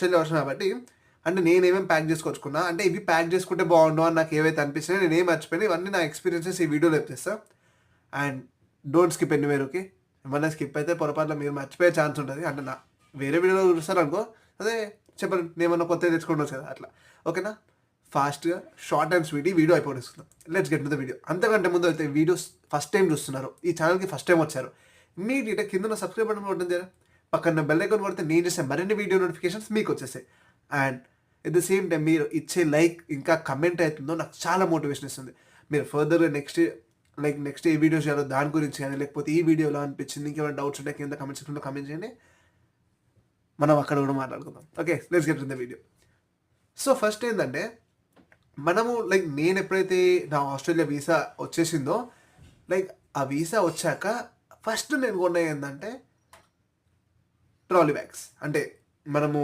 Australia version కాబట్టి అంటే నేనేమేమి pack చేసుకొచ్చుకున్నా, అంటే ఇవి ప్యాక్ చేసుకుంటే బాగుండు అని నాకు ఏవైతే అనిపిస్తున్నాయో నేనేం మర్చిపోయినా ఇవన్నీ నా ఎక్స్పీరియన్సెస్ ఈ వీడియోలో చెప్తాను. And don't skip anywhere, okay? ఏమన్నా స్కిప్ అయితే పొరపాటున మీరు మర్చిపోయే ఛాన్స్ ఉంటుంది. అంటే నా వేరే వీడియోలో చూస్తారు అనుకో, అదే చెప్పండి నేమన్నా కొత్తగా తెచ్చుకుండొచ్చు కదా అట్లా, ఓకేనా? ఫాస్ట్గా షార్ట్ అండ్ స్వీట్ ఈ వీడియో అయిపోయిస్తున్నాం. Let's get to the video. అంతకంటే ముందు అయితే వీడియోస్ ఫస్ట్ టైం చూస్తున్నారు, ఈ ఛానల్కి ఫస్ట్ టైం వచ్చారు, ఇమీడియట్గా కింద సబ్స్క్రైబ్ బటన్ కొట్టండి జరా, పక్కన బెల్ ఐకాన్ కొడితే నేను చేసే మరిన్ని వీడియో నోటిఫికేషన్స్ మీకు వచ్చేసాయి. And at the same time మీరు ఇచ్చే లైక్ ఇంకా కమెంట్ అవుతుందో నాకు చాలా మోటివేషన్ ఇస్తుంది. మీరు ఫర్దర్గా నెక్స్ట్ ఏ వీడియోస్ చేయాలో దాని గురించి కానీ, లేకపోతే ఈ వీడియోలో అనిపించింది ఇంకేమైనా డౌట్స్ ఉంటే కింద కమెంట్ సెక్షన్లో కమెంట్ చేయండి, మనం అక్కడ కూడా మాట్లాడుకుందాం. Okay, let's get in the video. So first ఏంటంటే మనము నేను ఎప్పుడైతే నా ఆస్ట్రేలియా వీసా వచ్చేసిందో, ఆ వీసా వచ్చాక ఫస్ట్ నేను కొన్నది ఏంటంటే ట్రాలీ బ్యాగ్స్. అంటే మనము